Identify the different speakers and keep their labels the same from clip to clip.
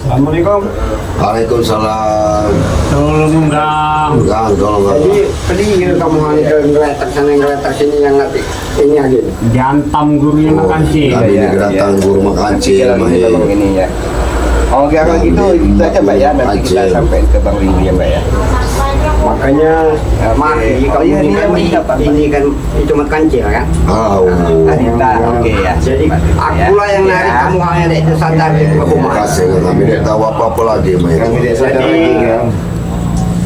Speaker 1: Assalamualaikum.
Speaker 2: Waalaikumsalam.
Speaker 3: Tolong Gang.
Speaker 2: Tolong.
Speaker 1: Jadi pedih kamu itu ngeletak sana ngeletak sini yang nanti ini aja.
Speaker 3: Jantam gurunya makan sih.
Speaker 2: Kami datang guru makan
Speaker 4: ini ya. Oke, kalau gitu itu aja Mbak ya, nanti kita sampai ke Bang Ridi ya Mbak ya.
Speaker 1: Makanya mati kalau ini kan itu mat kancil kan.
Speaker 4: Oke ya.
Speaker 1: Jadi akulah yang narik kamu hanya itu sadar itu rumah.
Speaker 2: Kasih kami tidak tahu apa-apa lagi.
Speaker 1: Jadi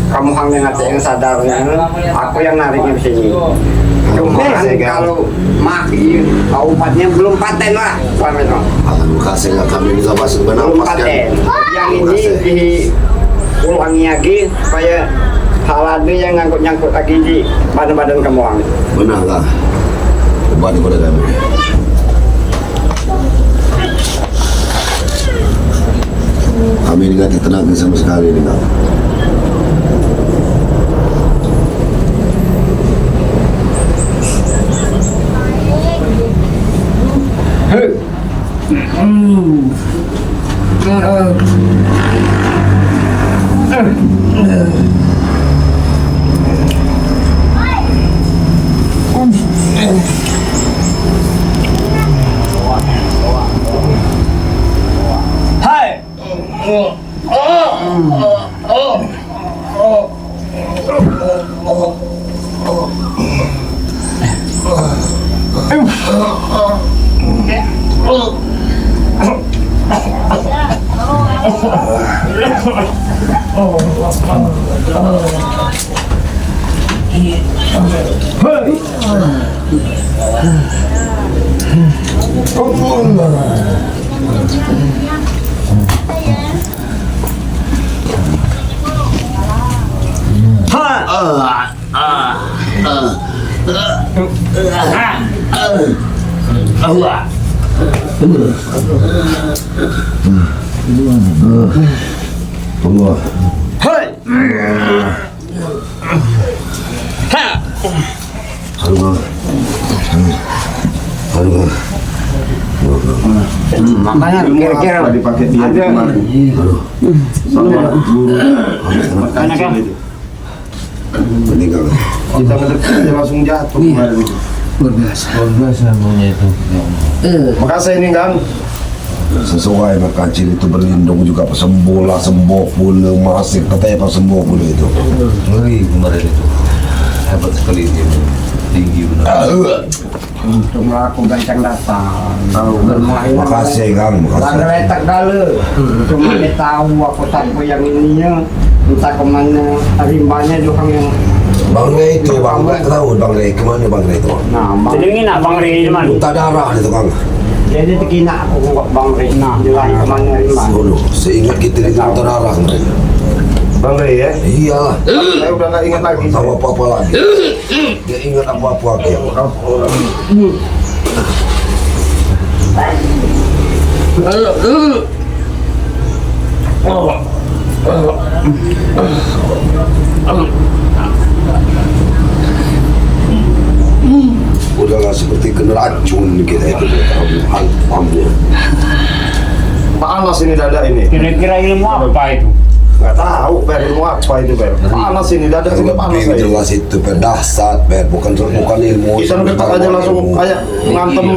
Speaker 1: kamu hanya yang sadar, aku yang nariknya di sini. Cuma kalau mati, obatnya belum paten lah, Pak Metro.
Speaker 2: Terima kasih kami bisa masuk
Speaker 1: Belum paten. Yang ini diulangi lagi supaya hal ada yang nyangkut lagi di badan-badan kamu.
Speaker 2: Benar lah. Obat kepada kami. Kami tidak ditenangkan sama sekali ini kak.
Speaker 1: Makanya kira-kira
Speaker 4: dipakai dia kemarin.
Speaker 2: Meninggal.
Speaker 4: Kita mendekat langsung jatuh kemarin.
Speaker 5: Luar biasa maunya itu.
Speaker 4: Makasih ini kan.
Speaker 2: Sesuai makan cil itu berlindung juga sembola sembuh pula masih katanya sembuh pula itu.
Speaker 5: Ngeri kemarin itu. Hebat sekali dia. Tinggi benar.
Speaker 1: untuk aku gancang datang.
Speaker 2: Makasih Kang, makasih.
Speaker 1: Letak dale. Cuma dia tahu aku sampai yang ininya entah kemana rimbanya juga yang
Speaker 2: Bang Rey itu Bang Rey tahu Bang Rey kemana Bang Rey itu?
Speaker 1: nah Bang
Speaker 3: Jadi nak Bang Rey di mana?
Speaker 2: Muntah darah itu Kang.
Speaker 1: jadi tekina aku kok Bang Rey nah jelas kemana rimbanya.
Speaker 2: Dulu seingat kita itu muntah darah Bang.
Speaker 4: Bang Rey ya?
Speaker 2: Iyalah.
Speaker 4: Saya udah nggak ingat lagi.
Speaker 2: Tahu apa-apa lagi. Dia ingat apa-apa lagi. Udahlah seperti kena racun kita itu ambil.
Speaker 4: Panas ini dada ini.
Speaker 3: Kira-kira ilmu apa itu?
Speaker 4: Nggak tahu Ber, ilmu apa itu Ber. Panas ini dada ini panas
Speaker 2: Lebih
Speaker 4: saya.
Speaker 2: jelas itu berdasar, bukan ilmu.
Speaker 4: Kita dekat aja langsung kayak ngantem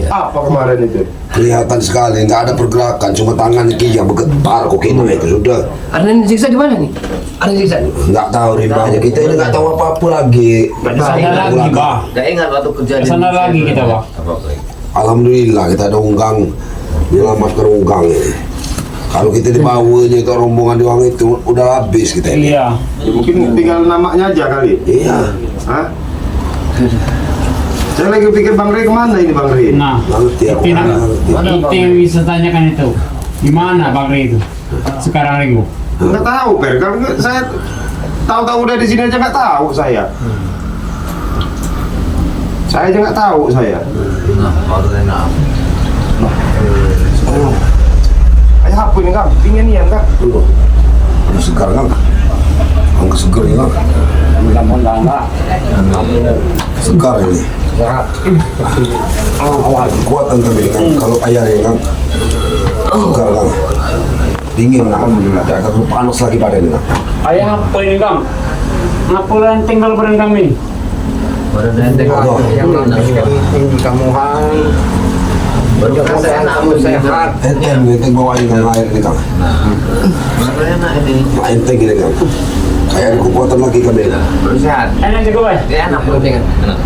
Speaker 4: apa kemarin itu.
Speaker 2: Kelihatan sekali, nggak ada pergerakan, cuma tangan kia bergetar kok gitu itu sudah.
Speaker 5: Ada yang disiksa di mana nih? Ada yang disiksa nih?
Speaker 2: Nggak tahu rimbanya, kita ini nggak tahu apa-apa lagi.
Speaker 3: Sana lagi, Bah.
Speaker 5: Gak ingat waktu kejadian.
Speaker 3: Sana lagi kita, Bah.
Speaker 2: Alhamdulillah kita ada unggang, menyelamatkan unggang ini. Kalau kita dibawanya itu rombongan doang itu udah habis kita ini.
Speaker 3: Iya.
Speaker 4: Ya, mungkin tinggal namanya aja kali.
Speaker 2: Iya.
Speaker 4: Hah? Saya lagi pikir Bang Rey kemana ini Bang Rey?
Speaker 3: Nah,
Speaker 2: Ngerti aku.
Speaker 3: itu
Speaker 2: Ngerti.
Speaker 3: itu yang bisa tanyakan itu. Di mana Bang Rey itu? Sekarang Ringo.
Speaker 4: Nggak tahu Ber, kalau saya tahu-tahu udah di sini aja nggak tahu saya. Saya aja nggak tahu saya.
Speaker 5: Nah, baru enak.
Speaker 4: Kayak apa ini Kang? Pingin nih Kang?
Speaker 2: Tunggu. Udah segar kan? Angka segar ya kan?
Speaker 1: mudah-mudahan lah
Speaker 2: Segar ini. Kuat kan ini kan? Kalau ayah ini kan? Segar kan? dingin lah. Jangan panas lagi badannya.
Speaker 3: Ayah apa ini Kang? Ngapuran tinggal bareng kami.
Speaker 5: Baru nanti
Speaker 2: Aduh.
Speaker 1: Yang tinggi kamuhan.
Speaker 5: baru
Speaker 1: Jangan kamu sehat.
Speaker 2: Enteng bawain dengan air ini Kang.
Speaker 5: baru enak ini.
Speaker 2: Nah, enteng ini Kang. Kayak ada kekuatan lagi kami.
Speaker 5: Baru sehat.
Speaker 3: Enak juga Bay.
Speaker 5: Ya enak penting enak.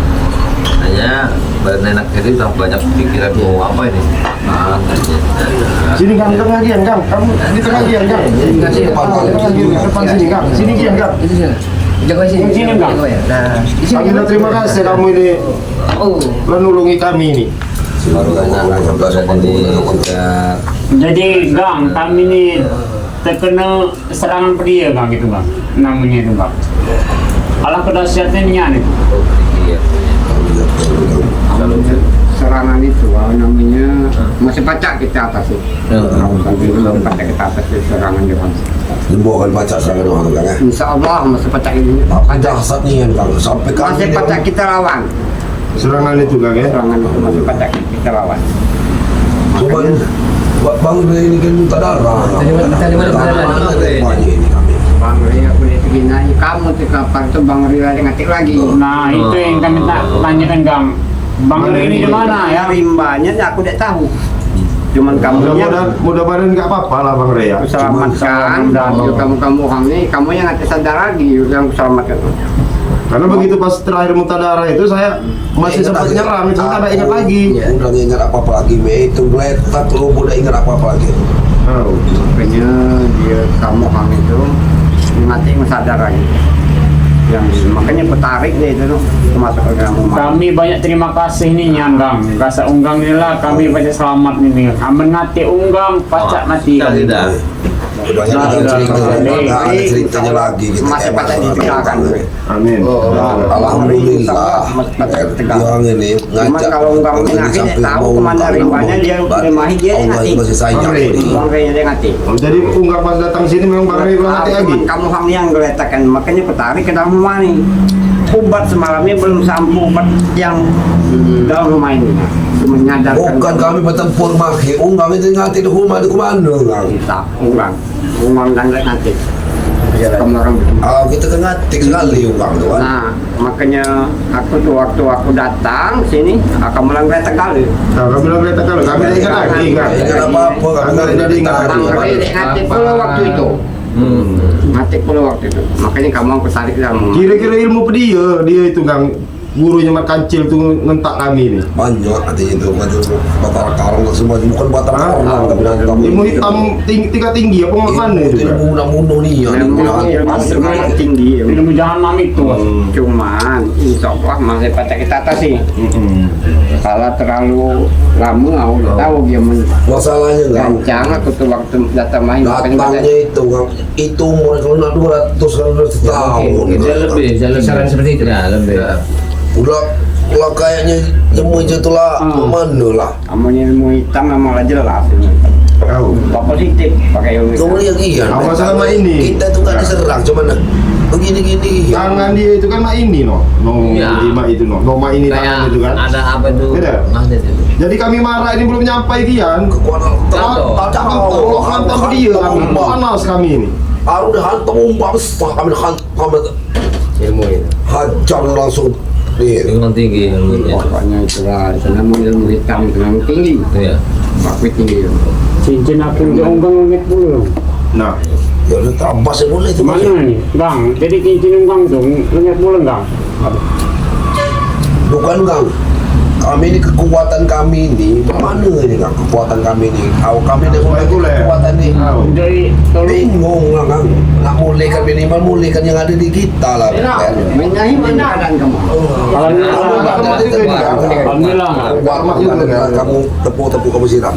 Speaker 5: Hanya badan enak itu tambah banyak pikiran mau apa ini.
Speaker 4: Sini Kang, tengah Gian Kang. Kamu di tengah Gian Kang.
Speaker 2: Depan Kang.
Speaker 4: Tengah Gian, depan sini Kang. Sini Gian Kang.
Speaker 6: Itu sini. Jaga sini.
Speaker 3: Sini, Kang.
Speaker 6: Nah, di sini.
Speaker 4: Kami terima kasih kamu ini
Speaker 6: Oh.
Speaker 4: menulungi kami ini.
Speaker 5: Baru enak badan ini sudah
Speaker 3: Jadi Gang, kami ini terkena serangan pedia Gang itu Gang. Namanya itu Gang. Alangkah dahsyatnya nih.
Speaker 5: iya.
Speaker 1: Serangan itu namanya masih pacak kita atas itu. Sampai belum pacak kita atas itu serangan Johan.
Speaker 2: Dibawa kan baca serangan orang Kang ya.
Speaker 1: Insya Allah masih pacak ini.
Speaker 2: Apa dahsyat nih Kang sampai kami
Speaker 1: Masih pacak kita lawan.
Speaker 4: Serangan itu Kang ya.
Speaker 1: Serangan itu masih pacak kita lawan.
Speaker 2: cuman Bang ini kan minta darah.
Speaker 6: Tadi mana
Speaker 2: Ini kami.
Speaker 1: Bang Ria boleh begini. Kamu tuh kapan tuh Bang Ria ngatik lagi?
Speaker 3: Nah itu yang kami tak tanyakan Gang. Bang ini di mana ya?
Speaker 1: Rimbanya aku tidak tahu. Cuman kamunya
Speaker 4: Mudah-mudahan nggak apa-apa lah Bang Rea.
Speaker 1: aku selamatkan dan kamu ini kamu yang nanti sadar lagi yang aku selamatkan.
Speaker 4: Karena begitu pas terakhir muntah darah itu saya masih sempat nyerang, itu ada ingat lagi.
Speaker 2: Udah nggak ingat apa-apa lagi, itu geletak lu udah ingat apa-apa lagi.
Speaker 4: Oh.
Speaker 1: Makanya dia kamu itu nanti sadar lagi. Yang makanya petarik deh itu masuk ke kamu.
Speaker 3: Kami banyak terima kasih nih Gang. Rasa unggang inilah kami banyak selamat nih. Aman ngati unggang, pacak mati.
Speaker 5: Tidak.
Speaker 2: Udah nggak ada ceritanya lagi kita
Speaker 1: Masih pada ditinggalkan.
Speaker 4: Amin.
Speaker 2: Alhamdulillah. Yang ini
Speaker 1: Cuman
Speaker 2: ngajak
Speaker 1: kalau enggak mengakhir dia tahu kemana rimbanya dia rimahi dia
Speaker 2: Allah
Speaker 1: ngati.
Speaker 2: masih sayang.
Speaker 1: Bang Ria dia ngati.
Speaker 4: Oh, jadi unggang pas datang sini memang Bang Rea bilang hati lagi.
Speaker 1: Kamu yang geletakkan makanya petarik ke dalam rumah nih. Obat semalamnya belum sampai obat yang dalam rumah ini. Menyadarkan
Speaker 2: Bukan kami bertempur maki, unggang itu ngati di rumah di kemana Kang?
Speaker 1: kita unggang dan ngati. Kamu orang betul.
Speaker 2: Kita kan ngatik sekali unggang tuh kan.
Speaker 1: Nah, makanya aku tuh waktu aku datang sini, aku bilang geletak kali.
Speaker 4: Nah, kami bilang kereta kalau kami tidak ingat lagi kan.
Speaker 2: Ingat apa-apa, kami
Speaker 4: Kami jadi ingat
Speaker 2: Tadi,
Speaker 1: Bang
Speaker 4: lagi.
Speaker 1: Ria ngati pula waktu itu. Ngati pula waktu itu. Makanya kamu aku tarik dalam.
Speaker 4: Kira-kira ilmu dia itu Kang gurunya Mat Kancil tuh ngentak kami ini.
Speaker 2: banyak artinya itu batara karang semua bukan batara karang tapi nanti
Speaker 4: Ilmu hitam tingkat tinggi apa mana itu? Kang?
Speaker 2: Ilmu nih ya
Speaker 1: Ilmu tinggi.
Speaker 3: Ilmu jahanam itu.
Speaker 1: Cuman insya Allah masih pada kita atas sih. Kalau terlalu lama aku udah tahu dia
Speaker 2: masalahnya Kang
Speaker 1: gancang aku tuh waktu datang main
Speaker 2: datangnya itu Kang itu mulai kalau 200 tahun
Speaker 6: Kisaran seperti itu.
Speaker 5: Ya lebih.
Speaker 2: udah kayaknya jemu itu lah mana lah
Speaker 1: kamu ilmu hitam memang lah jelas ini.
Speaker 4: Tahu.
Speaker 1: Positif pakai ilmu hitam.
Speaker 2: kemudian iya
Speaker 4: Apa selama ini?
Speaker 2: kita tuh gak diserang cuman begini-gini
Speaker 4: Tangan dia itu kan mak ini no
Speaker 5: Iya.
Speaker 4: lima itu no mak ini tangan itu kan.
Speaker 5: ada apa tuh?
Speaker 4: Beda.
Speaker 5: Magnet itu.
Speaker 4: Jadi kami marah ini belum nyampai Gian.
Speaker 2: kekuatan
Speaker 4: Hantam dia kami, panas kami ini.
Speaker 2: harus dihantam umpah besar kami hantam
Speaker 6: Ilmu itu.
Speaker 2: hajar langsung nih
Speaker 5: Ilmu tinggi ilmunya.
Speaker 1: Pokoknya itulah ilmu hitam itu yang tinggi.
Speaker 5: Iya.
Speaker 1: Aku tinggi.
Speaker 3: Cincin aku udah unggang ungit dulu.
Speaker 4: Nah,
Speaker 2: ya udah tambah sih boleh itu Mas.
Speaker 3: Mana nih Gang? Jadi cincin unggang tuh ungit dulu Gang.
Speaker 2: Bukan Kang, kami ini kekuatan kami ini mana ini Kang kekuatan kami ini kami ini mulai kekuatan ini
Speaker 3: Jadi tolong
Speaker 2: bingung lah Kang nak mulihkan minimal mulihkan yang ada di kita lah
Speaker 1: Menyai mana keadaan kamu?
Speaker 3: Alhamdulillah.
Speaker 2: kamu tepuk-tepuk kamu siram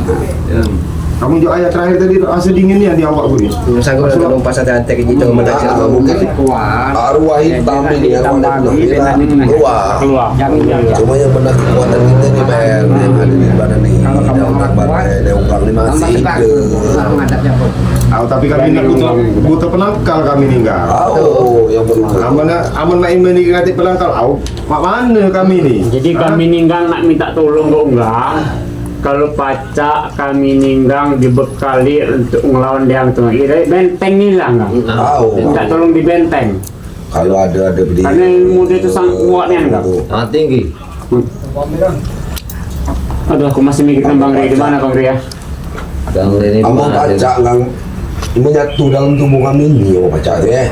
Speaker 4: kamu juga ayat terakhir tadi rasa dinginnya di awak bunyi.
Speaker 6: Sanggup nak numpas hati kita mendaksir
Speaker 2: mungkin
Speaker 1: Kuat.
Speaker 2: arwah hitam ini arwah keluar
Speaker 3: Keluar.
Speaker 1: Jangan.
Speaker 2: cuma yang benar kekuatan kita di BR yang ada di badan ini ada ungkang ini masih hidup
Speaker 1: menghadapnya pun.
Speaker 4: Tapi kami ini butuh penangkal kami ini enggak.
Speaker 2: yang benar
Speaker 4: Aman main ini ngati penangkal. Mak mana kami ini?
Speaker 3: Jadi kami ninggang nak minta tolong ke unggang. kalau pacak kami ninggang dibekali untuk ngelawan dia tuh. Ira benteng hilang kan?
Speaker 2: Tahu.
Speaker 3: Minta tolong di benteng.
Speaker 2: Kalau ada berdiri.
Speaker 3: Karena ilmu dia itu sangat kuatnya kan?
Speaker 5: Sangat tinggi.
Speaker 3: Aduh, aku masih mikirkan Bang Ria, gimana Bang Ria?
Speaker 5: Gang ini
Speaker 2: Kamu
Speaker 5: mana?
Speaker 2: baca ngang menyatu dalam tubuh kami ini, mau baca ya.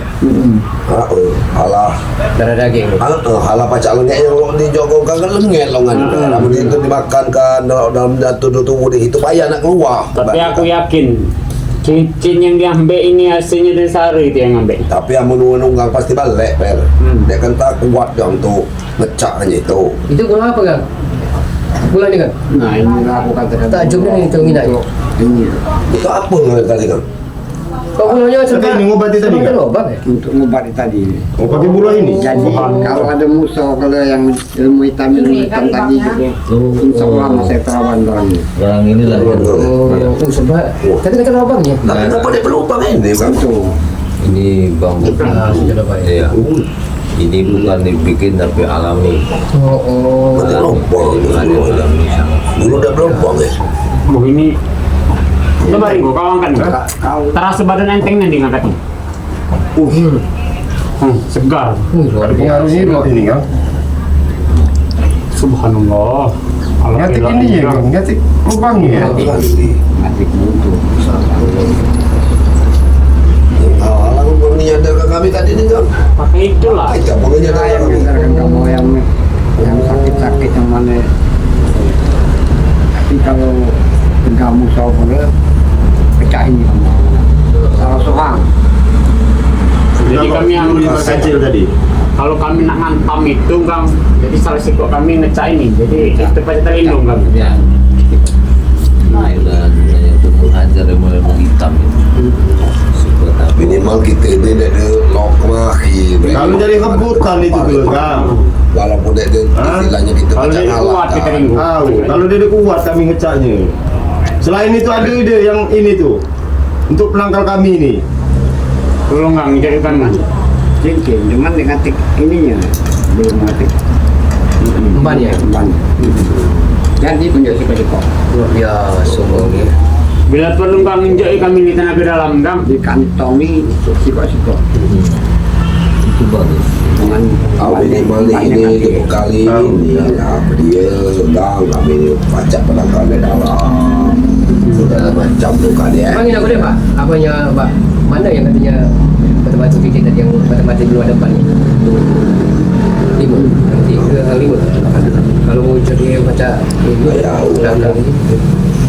Speaker 2: Halah,
Speaker 6: Darah daging.
Speaker 2: halah baca lengket yang di jogong kan lengket longan. Namun itu dimakan kan dalam tubuh dia itu payah nak keluar.
Speaker 3: Tapi aku yakin cincin yang diambil ini hasilnya dari Sari itu yang ambil.
Speaker 2: Tapi yang menunggang pasti balik, Per. Dia kan tak kuat dia untuk ngecak aja itu.
Speaker 6: Itu gula apa kan? Gula ni kan?
Speaker 1: Nah ini lakukan terhadap
Speaker 6: Takjubnya ni itu minatnya.
Speaker 1: ini
Speaker 2: Itu apa yang tadi kan?
Speaker 6: Kau gulanya
Speaker 7: Tapi ini ngobati tadi kan?
Speaker 6: lobang ya?
Speaker 1: untuk mengobati tadi.
Speaker 7: Oh, pakai bulah ini?
Speaker 1: Jadi kalau ada musuh kalau yang ilmu hitam tadi gitu, insya Allah saya terawan lagi.
Speaker 5: Orang inilah yang
Speaker 6: Oh, sebab tadi kata lobangnya.
Speaker 2: Tapi kenapa dia berubah ini kan?
Speaker 5: ini bang.
Speaker 6: Sudah lobang.
Speaker 5: Iya. Ini bukan dibikin tapi alami.
Speaker 6: Oh.
Speaker 2: Nanti lubang dulu udah berubah ya.
Speaker 3: Oh ini coba Ringo, kau angkat nggak? Terasa badan enteng nanti ngangkatnya. Segar.
Speaker 7: Ini harusnya dua ini kan?
Speaker 3: Subhanallah.
Speaker 7: Ngatik ini ya, ngatik lubangnya ya.
Speaker 1: Adik mutu.
Speaker 2: Halah menyadarkan kami tadi nih kan?
Speaker 3: Pakai itulah.
Speaker 2: Tidak mau
Speaker 1: Saya
Speaker 2: menyadarkan.
Speaker 1: mengajarkan kamu yang sakit-sakit yang mana. Tapi kalau kamu soal pecah ini kamu. Salah soal.
Speaker 3: Jadi kami yang
Speaker 7: kecil tadi.
Speaker 3: kalau kami nak ngantam itu Kang, jadi salah sikok kami ngecak ini. Jadi itu pasti terlindung Kang.
Speaker 5: Ya. Nah, yang tumbuhan dari mulai menghitam itu.
Speaker 2: Minimal kita ini ada lock maki.
Speaker 7: Kalau jadi rebutan itu tuh kan.
Speaker 2: Walaupun dia istilahnya kita
Speaker 3: Kalau
Speaker 2: baca
Speaker 3: dia kuat
Speaker 2: ngalah.
Speaker 3: kita Ringo.
Speaker 7: Tahu, kalau dia kuat kami ngecaknya. Selain itu ada ide yang ini tuh untuk penangkal kami ini.
Speaker 3: Tolong Kang, jadi kan Mas.
Speaker 1: Cincin, cuman dengan tik ininya belum ngatik.
Speaker 6: Emban ya?
Speaker 1: Emban. Jadi penjadi kok
Speaker 6: Luar biasa ini.
Speaker 3: Bila perlu Kang injak kami di tenaga dalam Kang.
Speaker 1: di kantongi siko-siko
Speaker 5: Itu bagus.
Speaker 1: dengan
Speaker 2: Kau minimal ini dibekali ini ya dia sedang kami ini baca penangkalnya dalam segala macam tuh kan ya.
Speaker 6: Emang ini aku deh Pak? Apanya Pak? Mana yang katanya batu-batu titik tadi yang batu-batu di luar depan ini? Lima, nanti ke lima. Kalau mau jadi baca lima,
Speaker 2: Ya,
Speaker 6: belakang ini.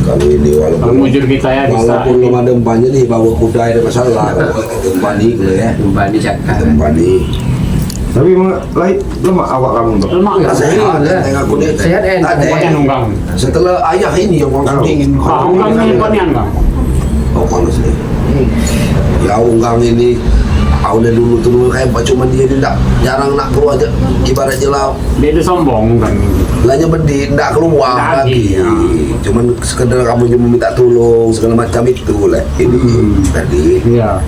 Speaker 2: Kami ini
Speaker 3: Kalau
Speaker 2: walaupun
Speaker 3: mujur kita ya bisa.
Speaker 2: walaupun belum ada umpannya nih bawa kuda ada masalah kalau kita umpani gitu ya.
Speaker 6: Emban di Jakarta.
Speaker 2: Kita umpani.
Speaker 7: Tapi lain lemah awak kamu Bang.
Speaker 3: Lemak
Speaker 6: Ya,
Speaker 3: Kang.
Speaker 2: Sehat tengah kuda.
Speaker 6: Sehat,
Speaker 3: Pokoknya nunggang.
Speaker 2: Setelah ayah ini yang orang dingin.
Speaker 3: Unggang ini panian Kang.
Speaker 2: Oh panas nih. Ya unggang ini tahunnya dulu kayak apa cuman dia tidak jarang nak keluar aja ibaratnya lah
Speaker 3: Dia itu sombong Kang.
Speaker 2: lahnya berdiri tidak keluar
Speaker 3: Lagi,
Speaker 2: lagi
Speaker 3: ya.
Speaker 2: cuman sekedar kamu cuma minta tolong segala macam itu lah ini tadi
Speaker 3: Iya.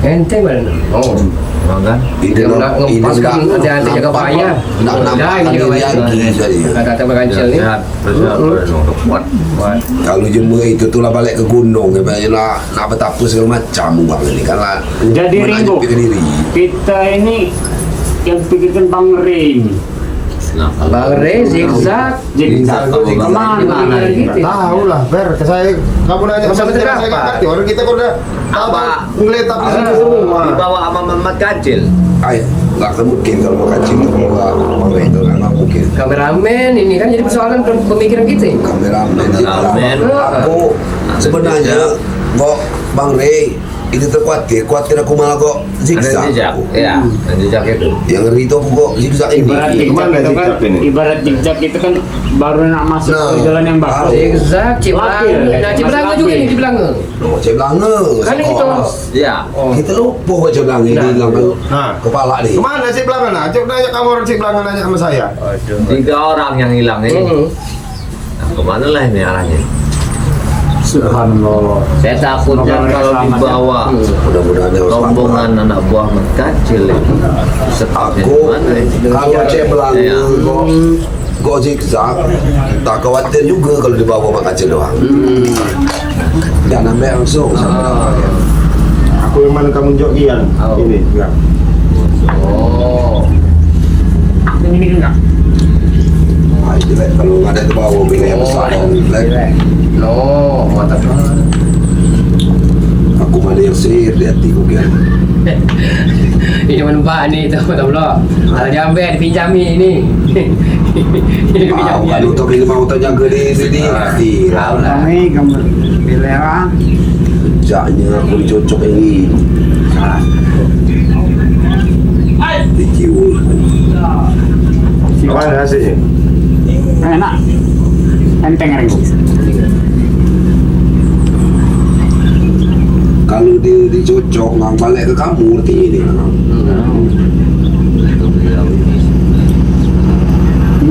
Speaker 6: Enteng mana? Oh.
Speaker 5: Emang kan?
Speaker 2: ide
Speaker 6: Ngempaskan hati-hati jaga payah.
Speaker 2: nak
Speaker 6: Dah,
Speaker 2: nampak
Speaker 6: ini jaga
Speaker 2: diri
Speaker 6: payah.
Speaker 2: lagi jadi
Speaker 6: Kata-kata berancel ni.
Speaker 5: Sehat, sehat, kuat.
Speaker 2: kalau jemur itu tuh lah balik ke gunung ya nak betapa segala macam bang ini kan lah
Speaker 3: Jadi Ringo,
Speaker 2: menajib diri
Speaker 3: kita ini yang pikirkan Bang Ray ini.
Speaker 5: Nah, kalau
Speaker 6: Bang Re, zigzag.
Speaker 3: Zigzag. Kemana
Speaker 6: gitu?
Speaker 7: Tahu lah, Ber. Saya kamu nanya
Speaker 6: Masa
Speaker 7: sama
Speaker 6: betul
Speaker 7: saya
Speaker 6: apa?
Speaker 7: nggak ngerti. Orang kita kok udah tahu
Speaker 5: Apa?
Speaker 7: ngeletak di sini semua.
Speaker 5: dibawa sama Mamat Kacil.
Speaker 2: ay nggak akan mungkin kalau mau kacil kalau nggak itu nggak mungkin
Speaker 6: Kameramen ini kan jadi persoalan pemikiran kita.
Speaker 2: kameramen
Speaker 5: Kameramen.
Speaker 2: aku sebenarnya kok Bang Ray itu terkhawatir aku malah kok zigzag
Speaker 5: Jejak, ya, dan jejak itu.
Speaker 2: yang ngeri itu aku kok zigzag ini
Speaker 3: Ibarat zigzag
Speaker 7: Kemana
Speaker 3: itu kan,
Speaker 7: zigzag ini?
Speaker 3: ibarat zigzag itu kan baru nak masuk
Speaker 2: Nah.
Speaker 3: ke jalan yang bagus.
Speaker 6: Zigzag, Ciblanga. Nah, Ciblanga juga ini Ciblanga.
Speaker 2: oh Ciblanga
Speaker 6: Kan itu.
Speaker 5: Ya,
Speaker 2: kita lupa kok Ciblanga ini hilang
Speaker 7: Nah.
Speaker 2: kepala nih
Speaker 7: Kemana sih Belanga? Nah, coba nanya kamu orang sih Belanga nanya sama saya.
Speaker 5: 3 orang yang hilang ini. Nah, kemana lah ini arahnya?
Speaker 3: Subhanallah.
Speaker 5: Saya takutnya
Speaker 3: Semoga
Speaker 5: kalau
Speaker 3: selamat,
Speaker 5: dibawa
Speaker 2: mudah-mudahan ya
Speaker 5: rombongan anak buah Mamat Kacil ini. Setapnya
Speaker 2: aku
Speaker 5: di mana ini?
Speaker 2: kalau Ciblanga
Speaker 5: Iya.
Speaker 2: kok kok zigzag, tak khawatir juga kalau dibawa mak kaca doang. Jangan ambil langsung.
Speaker 7: Aku yang mana kamu jogian ini enggak.
Speaker 6: Oh.
Speaker 3: Ini enggak.
Speaker 2: Ah, jelek kalau ada ke bawah bila yang besar. Jelek.
Speaker 6: No, mantap banget.
Speaker 2: Aku mana yang sihir di hatiku biar.
Speaker 6: Ini menembak nih tahu lo. Kalau diambil dipinjami ini. Ini
Speaker 2: Mau
Speaker 6: dipinjami.
Speaker 2: kalau untuk ini mau terjaga di sini.
Speaker 6: Tahu lah.
Speaker 1: Kami kamu bilang
Speaker 2: Jaknya aku dicocok ini. Dicium.
Speaker 7: Gimana hasilnya?
Speaker 3: Enak. Enteng ring.
Speaker 2: Kalau dia dicocok nggak balik ke kamu ngerti ini.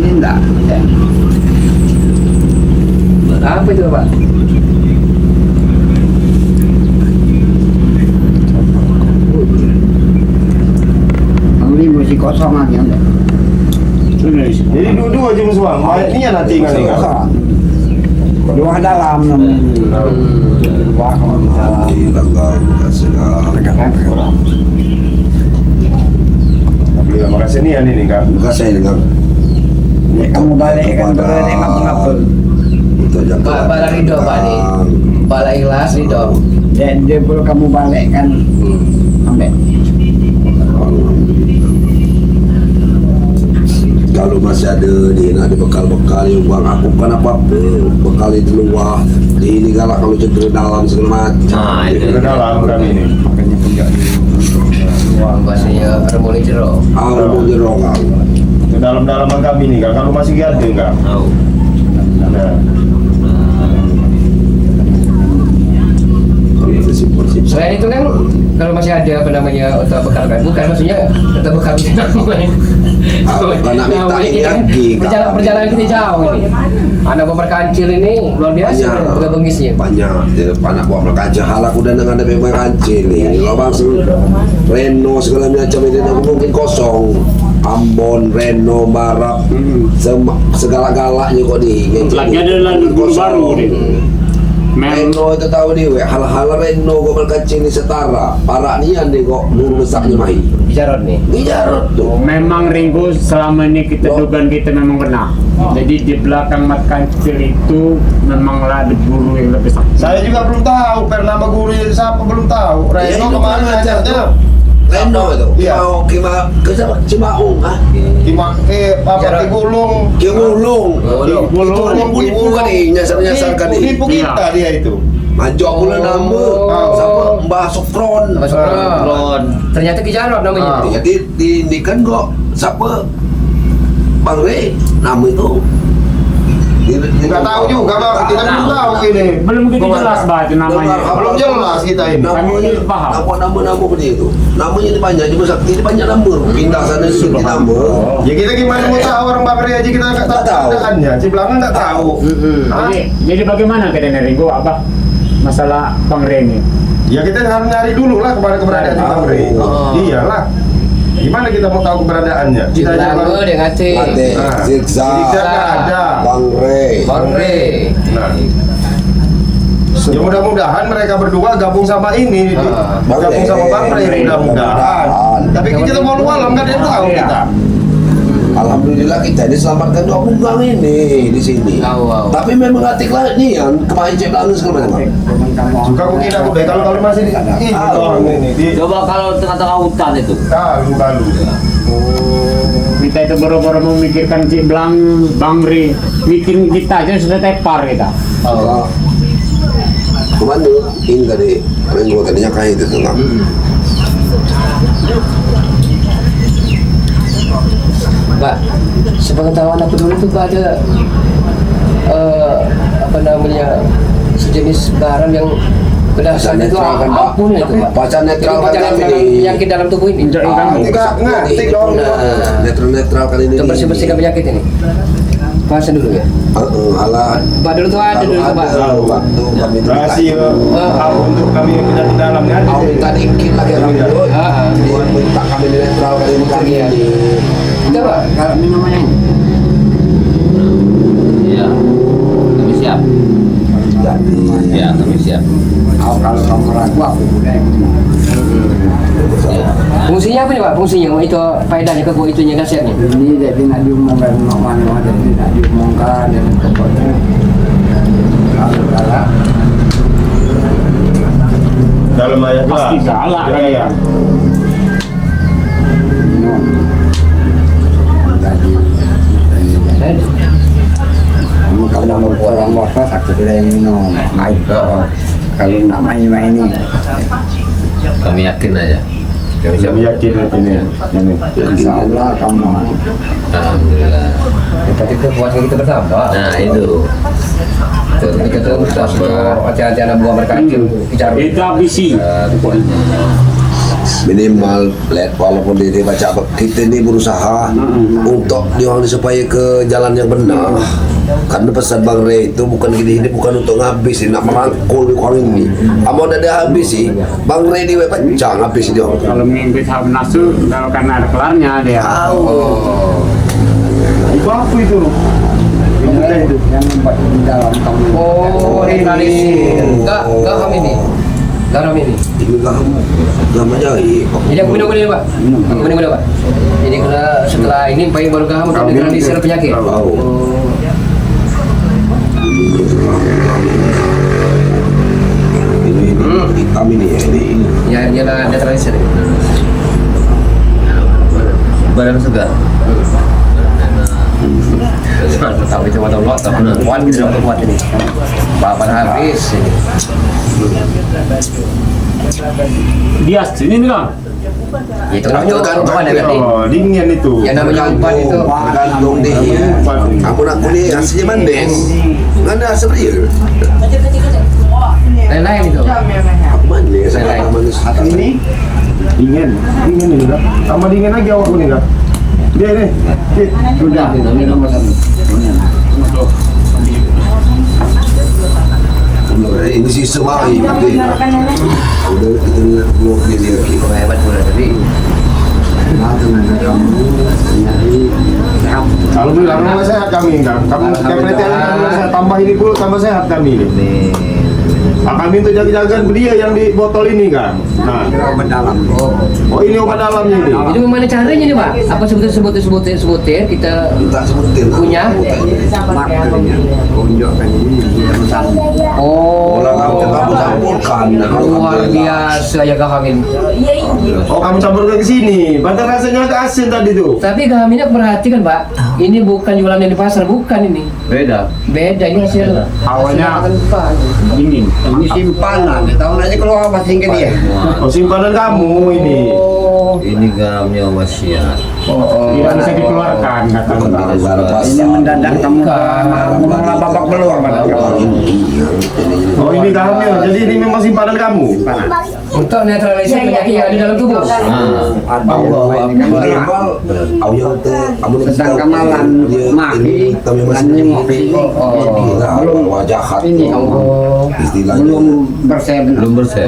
Speaker 1: ini enggak.
Speaker 6: Apa itu Pak?
Speaker 1: Kami masih kosong lagi enggak.
Speaker 7: Jadi dua-dua aja musuhan. Banyak niat nanti kan nih.
Speaker 1: Dua dalam dua dalam.
Speaker 2: Hilang segala.
Speaker 7: Tapi makasih niat ini kan.
Speaker 2: Bukan saya dengan
Speaker 1: Ya, kamu balik kan berani ngapel-ngapel.
Speaker 2: untuk jangka.
Speaker 6: Bala ridho Pak nih. Bala ikhlas ridho.
Speaker 1: Dan dia perlu kamu balik kan sampai
Speaker 2: Kalau masih ada dia nak ada bekal-bekal yang buang aku bukan apa-apa. Bekal itu luar. Ini galak kalau cedera dalam segala macam.
Speaker 5: Nah, itu.
Speaker 7: Ke dalam kami ini.
Speaker 1: makanya punya
Speaker 6: Bahasanya remoli jero.
Speaker 2: Mau jerong kau.
Speaker 7: Ke dalam-dalaman kami ini kan. Kalau masih ada enggak?
Speaker 5: Tahu.
Speaker 7: Nah.
Speaker 6: Selain itu kan kalau masih ada apa namanya untuk bekal kan bukan maksudnya untuk bekal kita main.
Speaker 2: Bukan nak minta ini lagi, Kak.
Speaker 6: Perjalanan kita jauh ini. Anak bomber kancil ini luar biasa juga bengisnya.
Speaker 2: Banyak dia anak buah berkaca halak udah dengan ada memang kancil nih. Kalau bang Reno segala macam ini mungkin kosong. Ambon, Reno, Barap, segala-galaknya kok di.
Speaker 3: Lagi ada lagi guru baru nih.
Speaker 2: Reno itu tahu nih, hal-hal Reno kok berkaca ini setara. Parak nian deh kok bulu besarnya mahi.
Speaker 6: Jarod nih.
Speaker 2: Ini jarot tuh.
Speaker 3: Memang Ringo selama ini kita dugaan kita memang benar. Jadi di belakang mat kancil itu memanglah ada guru yang lebih sakti.
Speaker 7: Saya juga belum tahu per nama guru siapa belum tahu. Reno kemana acaranya?
Speaker 2: Reno itu.
Speaker 7: Iya.
Speaker 2: Mau kima ke siapa? Cimaung ah.
Speaker 7: Ke Gulung.
Speaker 2: Ki Gulung.
Speaker 3: Gulung.
Speaker 2: Itu nipu kan nih nyasar-nyasarkan nih.
Speaker 7: Nipu kita dia itu.
Speaker 2: Majok pula nama. Siapa? Mbah Sukron.
Speaker 6: Masuk Ron. Ternyata Ki Jarod namanya.
Speaker 2: Jadi ini kan kok siapa? Bang Re nama itu.
Speaker 7: Enggak tahu juga Bang, kita belum tahu ini.
Speaker 3: Belum begitu jelas bah itu namanya.
Speaker 7: Belum jelas kita ini.
Speaker 3: Kami ini paham.
Speaker 2: Nama dia itu. Namanya ini banyak cuma sakti ini banyak nama. Pindah sana sini nama.
Speaker 7: Ya kita gimana mau tahu orang Bang Ria aja kita nggak tahu keadaannya. Ciblanga nggak tahu.
Speaker 3: Jadi bagaimana kita Ringo apa masalah Bang Reni?
Speaker 7: Ya kita harus nyari dulu lah keberadaan Bang Ria. Iyalah. Gimana kita mau tahu keberadaannya? Kita aja
Speaker 6: Lama dia ngati.
Speaker 2: Zigzag.
Speaker 7: nggak ada.
Speaker 2: Bang Re.
Speaker 6: Bang Re.
Speaker 7: Nah. Ya mudah-mudahan mereka berdua gabung sama ini, gabung sama Bang Ray mudah-mudahan. Tapi kita mau malam kan dia tahu kita.
Speaker 2: Alhamdulillah kita diselamatkan dua bunggang ini di sini. Tapi memang atiklah ini yang kemarin cek lalu segala macam.
Speaker 7: Suka aku kira aku kalau masih di ini doang ini di
Speaker 5: Coba kalau tengah-tengah hutan itu.
Speaker 7: kalu.
Speaker 3: Kita itu baru-baru memikirkan Cik Bang Re, bikin kita aja sudah tepar kita.
Speaker 2: Kemana? Ini tadi, Renggo tadinya kayak itu tuh.
Speaker 6: Pak, sepengetahuan aku dulu tuh Pak ada apa namanya sejenis garam yang berdasar itu apapun itu Pak.
Speaker 2: Pacar netral kan
Speaker 6: Jadi
Speaker 2: kami ini.
Speaker 6: penyakit dalam tubuh ini.
Speaker 7: Ngerti dong.
Speaker 2: Netral kali ini.
Speaker 6: Untuk bersih-bersihkan penyakit ini. Bahasa dulu ya.
Speaker 2: Alah.
Speaker 6: Pak dulu tuh ada dulu tuh Pak.
Speaker 2: Waktu kami
Speaker 7: Rahasia untuk kami penyakit dalamnya.
Speaker 2: Kau minta dikit lagi kami dulu. Minta kami netral kali ini kami ini.
Speaker 6: Coba.
Speaker 1: Kalau minumannya
Speaker 2: Jadi
Speaker 5: Ya, kami siap.
Speaker 1: Kalau kamu ragu aku udah.
Speaker 5: Ya.
Speaker 6: Fungsinya apa nih Pak? Fungsinya itu faedahnya ke itunya nasihatnya.
Speaker 1: Ini jadi nak diumumkan mana jadi nak diumumkan dan pokoknya kalau galak
Speaker 7: Dalam ayat
Speaker 3: Pasti galak.
Speaker 7: Ya.
Speaker 1: minum jadi kamu kalau mau orang motor sakit yang minum air kalau nak main-main ini
Speaker 5: Kami yakin aja. Kami siap.
Speaker 7: Kami yakin ini.
Speaker 1: insya Allah kamu
Speaker 5: Alhamdulillah.
Speaker 6: Tapi kekuatan kita bersama.
Speaker 5: Nah itu.
Speaker 6: Kita tuh hati-hati anak buah berkacau bicara.
Speaker 3: Itu ambisi.
Speaker 2: minimal lihat walaupun dia baca kita ini berusaha untuk dia supaya ke jalan yang benar. Karena pesan Bang Ray itu bukan gini, ini bukan untuk ngabis, nak merangkul orang ini. Amal udah dia habis sih, Bang Ray ini pecah habis dia.
Speaker 3: Kalau mengikuti hawa nafsu, kalau karena ada kelarnya dia.
Speaker 7: Itu apa itu?
Speaker 1: yang membuat di dalam kamu
Speaker 6: Oh, realisir. Enggak kami ini. Garam ini.
Speaker 2: Ini kamu jahit.
Speaker 6: Jadi aku minum dulu Pak. Aku minum dulu Pak. Jadi kalau setelah ini baru kamu kan realisir penyakit.
Speaker 2: Ini hitam ini ya ini.
Speaker 6: Ya, ialah netralisir.
Speaker 5: Badan segar.
Speaker 6: Tapi cuma tahu lot, tapi kuat gitu untuk kuat ini. Bapak habis ini.
Speaker 3: Dia sini nih Bang.
Speaker 6: Itu namanya umpan ya kan?
Speaker 7: Oh, dingin itu.
Speaker 6: Yang namanya umpan itu.
Speaker 2: Tergantung deh. Aku nak kuliah hasilnya mandes. Nggak ada hasil real.
Speaker 6: Lain-lain itu.
Speaker 2: Aku mandes, saya manis.
Speaker 7: Ini dingin ini kan. Tambah dingin lagi awak ini kan. Dia ini.
Speaker 1: sudah minum
Speaker 2: Ini sih semua ini. Udah kita belum dia lagi.
Speaker 6: Hebat pula tadi.
Speaker 1: tenaga kamu nyari sehat.
Speaker 7: Kalau bilang nama sehat kami kan. Kamu kepretel saya tambah ini pula tambah sehat kami. Nah, kami untuk jaga-jagaan belia yang di botol ini kan. Nah,
Speaker 1: Obat dalam.
Speaker 7: oh ini obat dalamnya ini.
Speaker 6: Itu gimana caranya nih Pak? Apa sebutin kita
Speaker 2: Tak sebutin.
Speaker 6: punya?
Speaker 1: Makanya tunjukkan ini dia pesan.
Speaker 6: Oh,
Speaker 2: Orang kamu campur-campurkan.
Speaker 6: luar biasa ya Gahamin.
Speaker 7: Oh kamu campurkan ke sini. Bantar rasanya agak asin tadi tuh.
Speaker 6: Tapi Gahaminnya perhatikan Pak, ini bukan jualan di pasar, bukan ini.
Speaker 5: Beda.
Speaker 6: Beda ini hasil.
Speaker 3: Awalnya dingin.
Speaker 1: Ini simpanan, tahun aja keluar masih ke dia.
Speaker 7: Oh simpanan kamu ini.
Speaker 6: Oh,
Speaker 5: Ini garamnya wasiat.
Speaker 3: Tidak bisa dikeluarkan kata Bang.
Speaker 1: Ini mendadak kamu malah babak belur pada kamu.
Speaker 7: Oh ini kamu. Jadi ini memang simpanan kamu.
Speaker 6: untuk netralisir penyakit yang ada dalam tubuh.
Speaker 1: Sedang kamalan maki dan nyemok belum
Speaker 2: wajah
Speaker 1: ini
Speaker 2: istilahnya
Speaker 1: belum bersih benar.
Speaker 5: Belum bersih.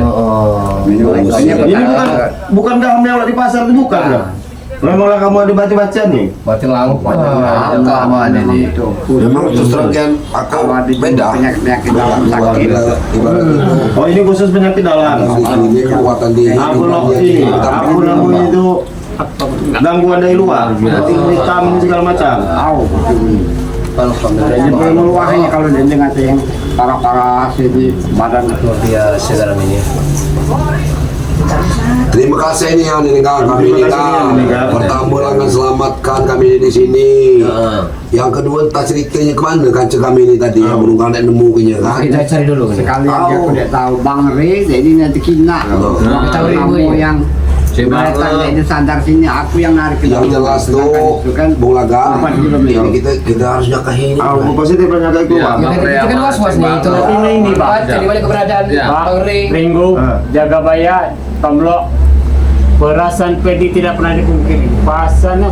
Speaker 7: Ini bukan gaham yang di pasar itu bukan kan? Memanglah kamu ada baca-baca nih.
Speaker 6: Batu laut.
Speaker 1: Kawan ini itu.
Speaker 2: memang terus terang kan aku beda
Speaker 1: Penyakit dalam sakit.
Speaker 7: Oh ini khusus penyakit dalam.
Speaker 2: ini kekuatan di
Speaker 7: Aku ini, aku namanya itu gangguan dari luar. Berarti hitam ini segala macam.
Speaker 1: Tahu. Jadi meluah ini kalau dengan yang parah-parah di badan.
Speaker 6: Luar biasa dalam ini.
Speaker 2: Terima kasih nih yang ini kak, kami ini kak. Pertama akan selamatkan kami di sini. Yang kedua tak ceritanya kemana kaca kami ini tadi yang burung kanek nemu kayaknya kan.
Speaker 6: Kita cari dulu.
Speaker 1: Sekali aja aku tidak tahu Bang Re, jadi nanti kina.
Speaker 6: Tahu
Speaker 1: Kamu
Speaker 6: ibu
Speaker 1: yang datang itu sadar sini, aku yang narik ke
Speaker 2: Yang
Speaker 1: dalam.
Speaker 2: jelas
Speaker 1: Sedangkan
Speaker 2: tuh
Speaker 1: itu kan
Speaker 2: Bung Laga.
Speaker 1: 4 kilometer.
Speaker 2: Ini kita harus nyakain ini.
Speaker 7: Aku positif penyakit keluar.
Speaker 6: Kita kan was-was nih itu.
Speaker 3: Ini Pak.
Speaker 6: Dari mana keberadaan Bang Ri?
Speaker 3: Ringo, jaga bayar, tomlok. Perasaan pedi tidak pernah dipungkiri. Pasan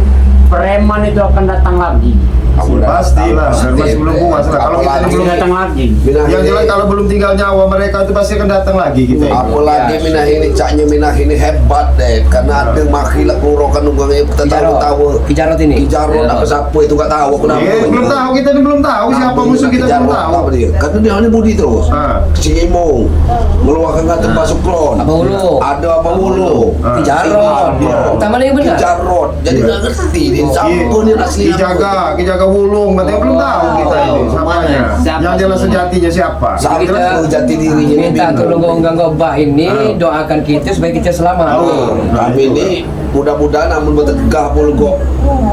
Speaker 3: preman itu akan datang lagi.
Speaker 7: Pastilah, masih belum puas lah. Kalau kita
Speaker 3: Belum
Speaker 7: belum
Speaker 3: datang lagi.
Speaker 7: yang jelas kalau belum tinggal nyawa mereka itu pasti akan datang lagi kita.
Speaker 2: Apalagi minah ini caknya minah ini hebat deh, karena ada makilah kurokan nunggang yang kita tahu
Speaker 6: Kijarot ini.
Speaker 2: Kijarot apa siapa itu nggak tahu aku nama.
Speaker 7: Belum tahu, kita ini belum tahu siapa musuh kita belum tahu.
Speaker 2: Apa dia? Karena dia hanya budi terus.
Speaker 7: Ah.
Speaker 2: Si Imong meluahkan kata masuk klon.
Speaker 6: Apa hulu?
Speaker 2: Ada apa hulu?
Speaker 6: Kijarot. Taman yang benar.
Speaker 2: Kijarot. Jadi nggak ngerti ini siapa ini asli.
Speaker 7: Kijaga Wulung, berarti belum tahu kita ini siapanya.
Speaker 5: Siapa?
Speaker 7: Yang jelas sejatinya siapa?
Speaker 2: Siapa
Speaker 6: Kita
Speaker 2: jati dirinya ini
Speaker 6: minta
Speaker 2: bingung.
Speaker 6: tolong ganggu ini, doakan kita supaya kita selamat.
Speaker 2: Kami ini mudah-mudahan namun bertegah pun kok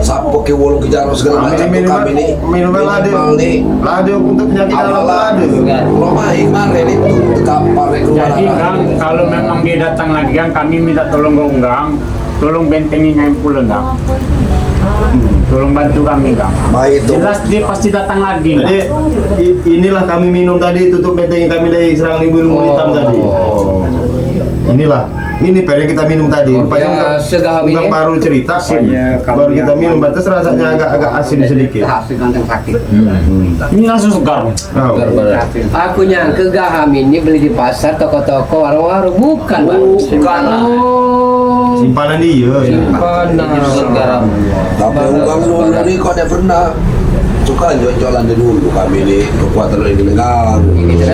Speaker 2: sapo ke wolong kejaran segala macam tuh kami ini
Speaker 7: Minuman lade.
Speaker 2: minimal nih
Speaker 7: Lade untuk penyakit dalam lade.
Speaker 2: Romai kemarin itu kapal itu
Speaker 3: Jadi Gang, kalau memang dia datang lagi Gang, kami minta tolong Gang, tolong bentengin yang pulang Gang. Tolong bantu kami Gang.
Speaker 2: baik itu
Speaker 3: Jelas dia pasti datang lagi Gang.
Speaker 7: Jadi inilah kami minum tadi tutup benteng kami dari serang ilmu hitam tadi. Inilah, ini per yang kita minum tadi. Rupanya
Speaker 6: segahami
Speaker 7: bukan
Speaker 6: ini.
Speaker 7: baru cerita, baru kita minum. Batas rasanya agak asin sedikit.
Speaker 1: Hasil ganteng sakit.
Speaker 3: Ini langsung segar.
Speaker 7: Oh.
Speaker 6: Aku nyangka gaham ini beli di pasar, toko-toko, warung-warung. Bukan, Pak.
Speaker 5: Bukan lah.
Speaker 6: Oh,
Speaker 7: Simpanan dia.
Speaker 6: simpanan.
Speaker 2: tapi uang dulu nih kok ada pernah suka jualan dulu kami ini kekuatan ini negang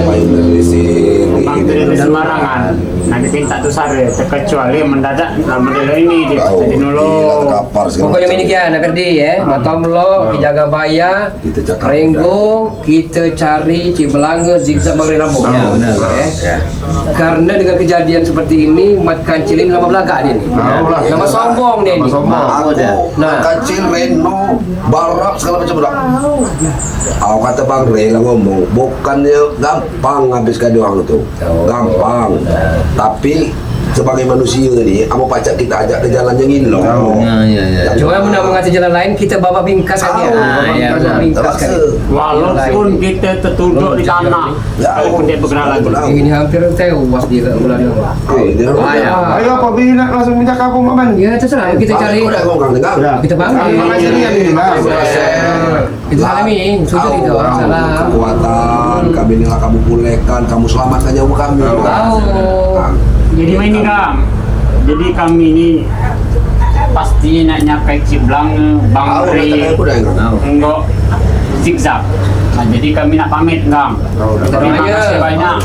Speaker 2: main dari sini
Speaker 3: Bang itu sembarangan. Nanti minta tuh sare, terkecuali mendadak model ini dia jadi nolong.
Speaker 2: kapal
Speaker 6: Pokoknya ini kian, Ferdi ya. Matom lo, Kijaga Baya,
Speaker 2: Kita cakap.
Speaker 6: Renggo, kita cari Cibelange, zigzag Bang Rambut.
Speaker 5: Ya, benar.
Speaker 6: Karena dengan kejadian seperti ini, Mat Kancil ini nama belakang dia nih.
Speaker 7: Tahu lah.
Speaker 6: Nama sombong dia
Speaker 7: Nama
Speaker 6: ini.
Speaker 7: sombong.
Speaker 2: aku
Speaker 6: Nah.
Speaker 2: kecil Reno Barak segala macam udah aku kata Bang Rey lah ngomong bukannya gampang habiskan uang itu gampang tapi sebagai manusia nih kamu pacak kita ajak ke jalan yang ini loh
Speaker 5: Ya.
Speaker 6: Cuma mudah mengasih jalan lain, kita bawa bingkas
Speaker 2: Tahu.
Speaker 6: aja.
Speaker 5: Ya,
Speaker 6: Bawa bingkas
Speaker 2: Terpaksa.
Speaker 6: kan.
Speaker 3: Walaupun kita tertunduk di tanah, sekalipun dia bergerak lagi.
Speaker 6: Ini hampir tewas dia ke bulan ini.
Speaker 7: Ayo apa bina langsung minta kapung aman.
Speaker 6: Ya terserah, kita cari. Kita bangun.
Speaker 7: Makanya dia ini nah.
Speaker 6: Kita salami, sujud itu. Salam.
Speaker 2: Kekuatan kami inilah kamu pulihkan, kamu selamatkan nyawa kami.
Speaker 6: Tahu.
Speaker 3: Jadi main ini Kang. Jadi kami ini pasti naiknya kayak Ciblang, Bang Ri, enggak zigzag. Nah jadi kami nak pamit Kang. Terima kasih banyak.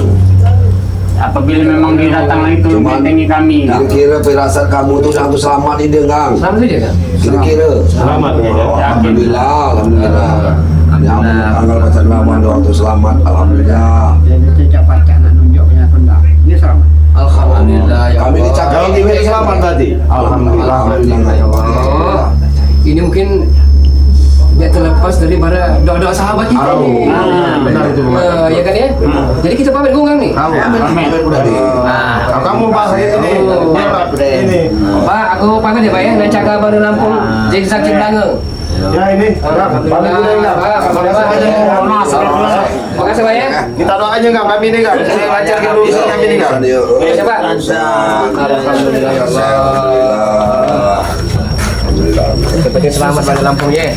Speaker 3: Apabila memang dia datang lagi tolong bentengi kami.
Speaker 2: Kira-kira firasat kamu tuh satu selamat ini Kang.
Speaker 6: Selamat saja kan?
Speaker 2: Kira-kira.
Speaker 7: Selamat ya.
Speaker 2: Alhamdulillah, alhamdulillah. Ya, tanggal baca Ramadan doang tuh selamat, alhamdulillah.
Speaker 1: Jadi sejak bacaan nunjuknya kendang. Ini selamat.
Speaker 6: Alhamdulillah ya
Speaker 2: Kami
Speaker 6: Allah.
Speaker 2: dicakap
Speaker 7: Kalau tiba selamat tadi.
Speaker 2: Alhamdulillah, alhamdulillah ya Allah.
Speaker 6: Oh, ini mungkin dia terlepas daripada doa-doa sahabat kita nih.
Speaker 7: Benar itu.
Speaker 6: Ya kan ya? Jadi kita pamit gunggang nih.
Speaker 2: Pamit udah deh.
Speaker 7: Nah, kamu bahas ini. Ini.
Speaker 6: Pak, aku pamit ya Pak ya. Nanti cakap baru Lampung. Zigzag Ciblange.
Speaker 7: Ya ini.
Speaker 6: Alhamdulillah. Pak, makasih Pak ya.
Speaker 7: Kita doanya enggak kami ini enggak. Saya lancar ke urusan kami ini enggak.
Speaker 6: Ya Pak. Alhamdulillah ya Allah.
Speaker 2: Alhamdulillah.
Speaker 6: Yang penting selamat pada Lampung ya.